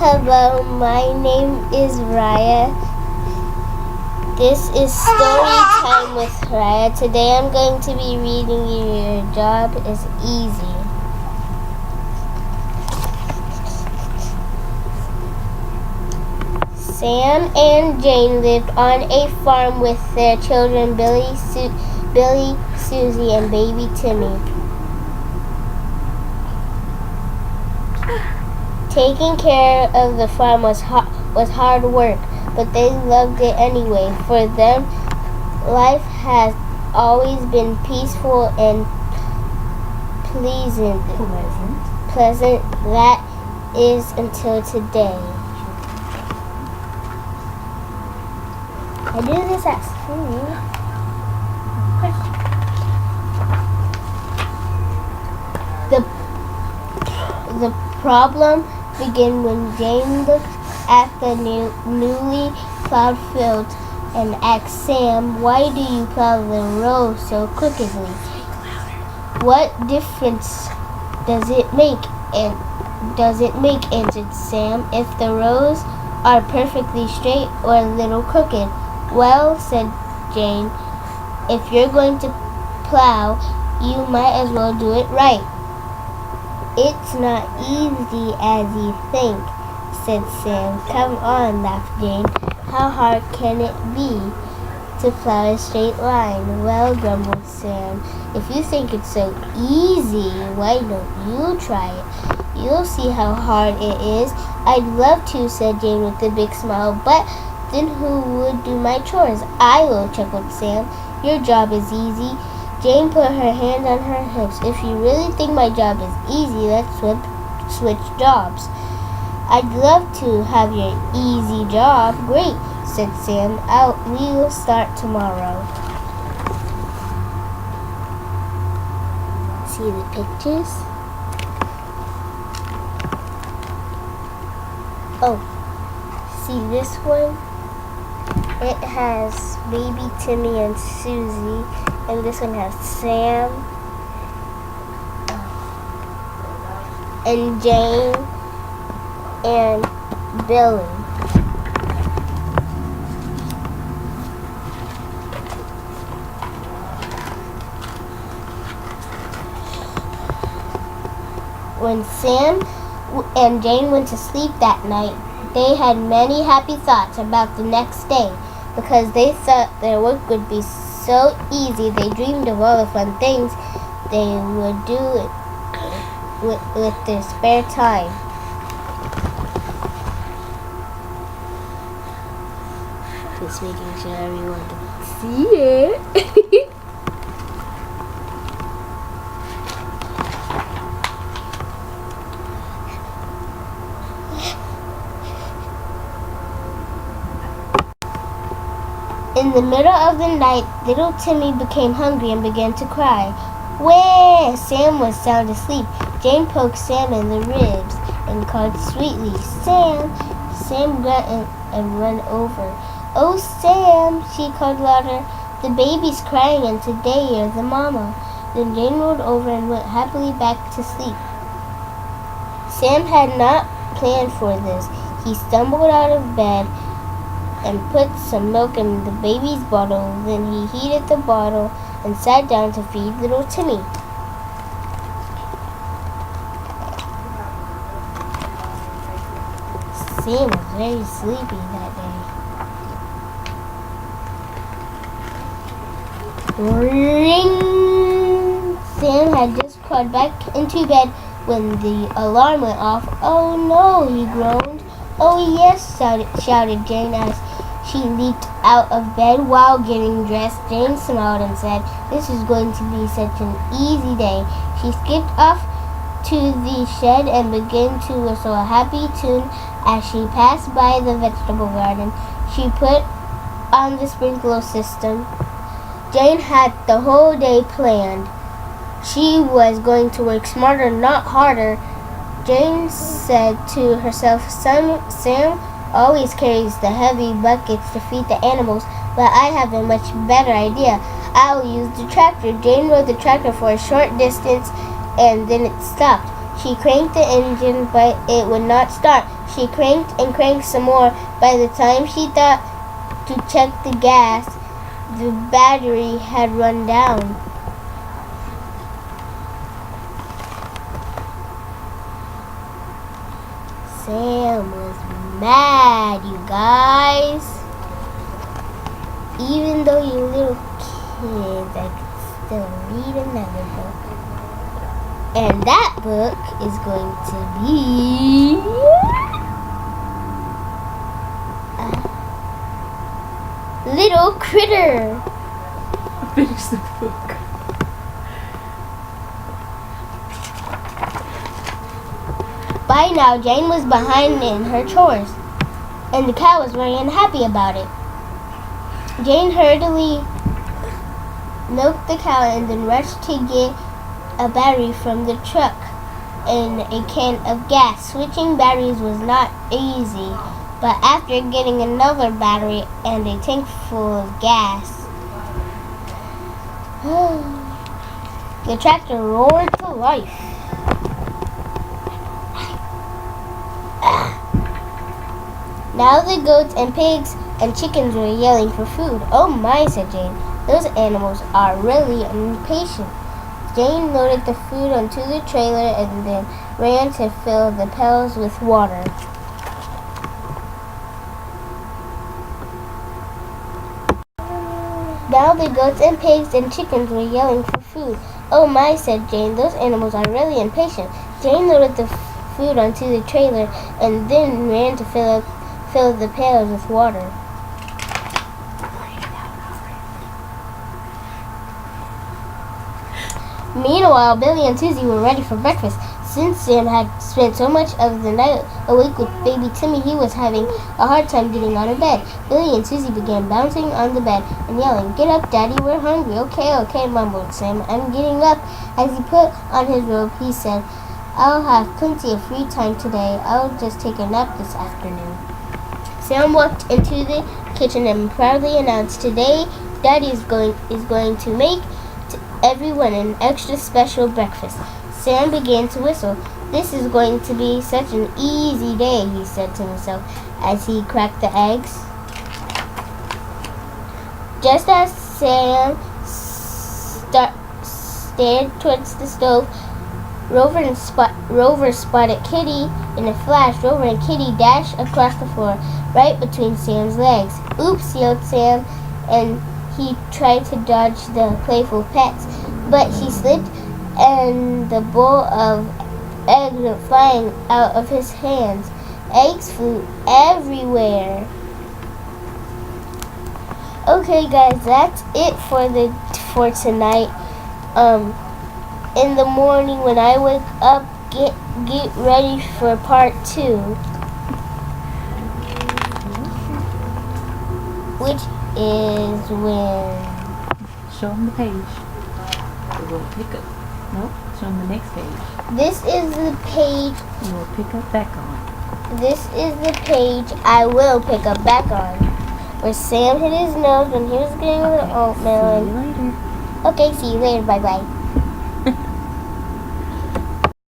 Hello, my name is Raya. This is story time with Raya. Today I'm going to be reading you Your Job is Easy. Sam and Jane lived on a farm with their children Billy, Susie, and baby Timmy. Taking care of the farm was hard work, but they loved it anyway. For them, life has always been peaceful and pleasant. That is until today. I do this at school. The problem began when Jane looked at the newly plowed field and asked Sam, "Why do you plow the row so crookedly?" "What difference does it make?" answered Sam, "if the rows are perfectly straight or a little crooked?" "Well," said Jane, "if you're going to plow, you might as well do it right." "It's not easy as you think," said Sam. "Come on," laughed Jane. "How hard can it be to plow a straight line?" "Well," grumbled Sam, "if you think it's so easy, why don't you try it? You'll see how hard it is." "I'd love to," said Jane with a big smile, "but then who would do my chores?" "I will," chuckled Sam. "Your job is easy." Jane put her hand on her hips. "If you really think my job is easy, let's switch jobs." "I'd love to have your easy job." "Great," said Sam. We will start tomorrow." See the pictures? Oh, see this one? It has baby Timmy and Susie, and this one has Sam and Jane and Billy. When Sam and Jane went to sleep that night, they had many happy thoughts about the next day. Because they thought their work would be so easy, they dreamed of all the fun things they would do with their spare time. Just making sure everyone can see it. In the middle of the night, little Timmy became hungry and began to cry. "Wah!" Sam was sound asleep. Jane poked Sam in the ribs and called sweetly, "Sam!" Sam grunted and ran over. "Oh, Sam!" she called louder. "The baby's crying and today you're the mama." Then Jane rolled over and went happily back to sleep. Sam had not planned for this. He stumbled out of bed and put some milk in the baby's bottle. Then he heated the bottle and sat down to feed little Timmy. Sam was very sleepy that day. Ring! Sam had just crawled back into bed when the alarm went off. "Oh no," he groaned. "Oh yes," shouted Jane as she leaped out of bed. While getting dressed, Jane smiled and said, "This is going to be such an easy day." She skipped off to the shed and began to whistle a happy tune as she passed by the vegetable garden. She put on the sprinkler system. Jane had the whole day planned. She was going to work smarter, not harder. Jane said to herself, Sam always carries the heavy buckets to feed the animals, but I have a much better idea. I'll use the tractor." Jane rode the tractor for a short distance and then it stopped. She cranked the engine, but it would not start. She cranked and cranked some more. By the time she thought to check the gas, the battery had run down. Sam was mad, you guys. Even though you little kids, I could still read another book. And that book is going to be Little Critter. Finish the book. By now, Jane was behind in her chores, and the cow was very unhappy about it. Jane hurriedly milked the cow and then rushed to get a battery from the truck and a can of gas. Switching batteries was not easy, but after getting another battery and a tank full of gas, the tractor roared to life. Now the goats and pigs and chickens were yelling for food. "Oh my," said Jane. "Those animals are really impatient." Jane loaded the food onto the trailer and then ran to fill the pails with water. Now the goats and pigs and chickens were yelling for food. "Oh my," said Jane. "Those animals are really impatient." Jane loaded the food onto the trailer and then ran to fill the pails with water. Meanwhile, Billy and Susie were ready for breakfast. Since Sam had spent so much of the night awake with baby Timmy, he was having a hard time getting out of bed. Billy and Susie began bouncing on the bed and yelling, "Get up, Daddy, we're hungry." "Okay, okay," mumbled Sam. "I'm getting up." As he put on his robe, he said, "I'll have plenty of free time today. I'll just take a nap this afternoon." Sam walked into the kitchen and proudly announced, "Today, Daddy is going to make everyone an extra special breakfast." Sam began to whistle. "This is going to be such an easy day," he said to himself as he cracked the eggs. Just as Sam stared towards the stove, Rover spotted Kitty in a flash. Rover and Kitty dashed across the floor, right between Sam's legs. "Oops," yelled Sam, and he tried to dodge the playful pets, but he slipped and the bowl of eggs went flying out of his hands. Eggs flew everywhere. Okay, guys, that's it for tonight. In the morning when I wake up, get ready for part 2, which is when show them the page. We'll pick up. Nope. Show them the next page. This is the page. We'll pick up back on. This is the page I will pick up back on, where Sam hit his nose when he was getting the oatmeal. See you later. Okay, see you later. Bye bye.